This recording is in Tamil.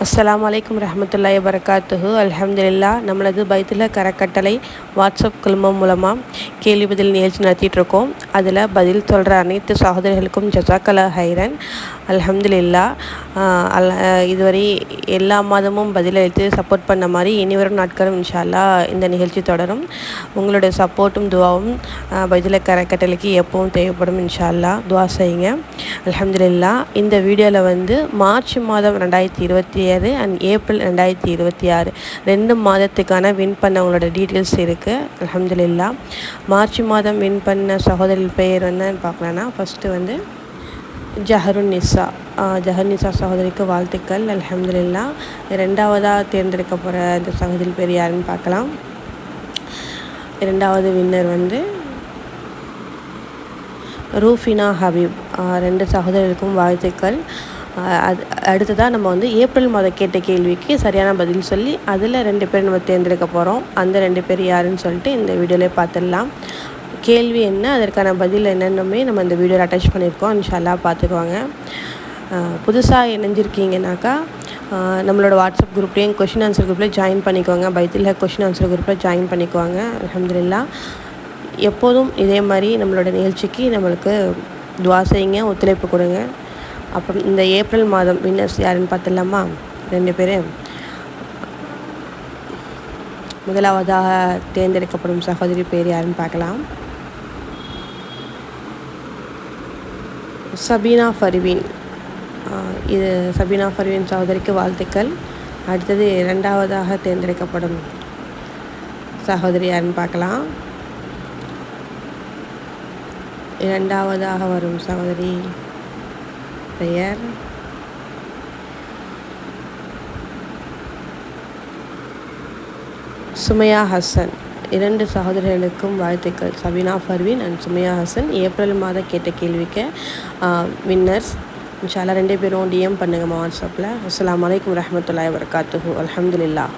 அஸ்ஸலாமு அலைக்கும் ரஹ்மத்துல்லாஹி வபரகாத்துஹு. அல்ஹம்துலில்லாஹ். நம்மளது பைத்துல் கரக்கட்டளை வாட்ஸ்அப் குழுமம் மூலமாக கேள்வி பதில் நிகழ்ச்சி நடத்திட்டுருக்கோம். அதில் பதில் சொல்கிற அனைத்து சகோதரிகளுக்கும் ஜஸாக்கல்லாஹ் ஹைரன். அல்ஹம்துலில்லாஹ். இதுவரை எல்லா மாதமும் பதிலளித்து சப்போர்ட் பண்ண மாதிரி இனிவரும் நாட்களும் இன்ஷா அல்லாஹ் இந்த நிகழ்ச்சி தொடரும். உங்களுடைய சப்போர்ட்டும் துவாவும் பைத்துல் கரக்கட்டளைக்கு எப்பவும் தேவைப்படும். இன்ஷா அல்லாஹ் துவா செய்யுங்க. அல்ஹம்துலில்லாஹ். இந்த வீடியோவில் மார்ச் மாதம் 2027 அண்ட் ஏப்ரல் 2026 2 மாதத்துக்கான வின் பண்ணவங்களோட டீட்டெயில்ஸ் இருக்குது. அல்ஹம்துலில்லாஹ். மார்ச் மாதம் வின் பண்ண சகோதரி பெயர் என்னன்னு பார்க்கலான்னா, ஃபஸ்ட்டு ஜஹருன்னிசா சகோதரிக்கு வாழ்த்துக்கள். அல்ஹம்துலில்லாஹ். ரெண்டாவதாக தேர்ந்தெடுக்க போகிற இந்த சகோதரி பேர் யாருன்னு பார்க்கலாம். இரண்டாவது வின்னர் ரூஃபினா ஹபீப். 2 சகோதரர்களுக்கும் வாழ்த்துக்கள். அடுத்ததாக நம்ம ஏப்ரல் மாதம் கேட்ட கேள்விக்கு சரியான பதில் சொல்லி அதில் 2 பேர் நம்ம தேர்ந்தெடுக்க போகிறோம். அந்த 2 பேர் யாருன்னு சொல்லிட்டு இந்த வீடியோவில் பார்த்துடலாம். கேள்வி என்ன, அதற்கான பதில் என்னென்னுமே நம்ம இந்த வீடியோவில் அட்டாச் பண்ணியிருக்கோம். இன்ஷா அல்லாஹ் பார்த்துக்குவாங்க. புதுசாக இணைஞ்சிருக்கீங்கனாக்கா நம்மளோட வாட்ஸ்அப் குரூப்லேயும் கொஷின் ஆன்சர் குரூப்லேயும் ஜாயின் பண்ணிக்கோங்க. பைத்துல் கொஷின் ஆன்சர் குரூப்பில் ஜாயின் பண்ணிக்குவாங்க. அல்ஹம்துலில்லாஹ். எப்போதும் இதே மாதிரி நம்மளோட நிகழ்ச்சிக்கு நம்மளுக்கு துவா செய்யுங்க, ஒத்துழைப்பு கொடுங்க. அப்புறம் இந்த ஏப்ரல் மாதம் வின்னர்ஸ் யாருன்னு பார்த்துடலாமா? 2 பேர். முதலாவதாக தேர்ந்தெடுக்கப்படும் சகோதரி பேர் யாருன்னு பார்க்கலாம். சபீனா ஃபர்வீன். இது சபீனா ஃபர்வீன் சகோதரிக்கு வாழ்த்துக்கள். அடுத்தது 2வதாக தேர்ந்தெடுக்கப்படும் சகோதரி யாருன்னு பார்க்கலாம். 2வதாக வரும் சகோதரி பெயர் சுமையா ஹசன். 2 சகோதரிகளுக்கும் வாழ்த்துக்கள். சபீனா ஃபர்வீன் அண்ட் சுமையா ஹசன் ஏப்ரல் மாதம் கேட்ட கேள்விக்கு வின்னர்ஸ். இன்ஷா அல்லாஹ் 2 பேரும் டிஎம் பண்ணுங்கம்மா வாட்ஸ்அப்பில். அஸ்ஸலாமு அலைக்கும் ரஹ்மத்துல்லாஹி வபரகாத்துஹு. அல்ஹம்துலில்லாஹ்.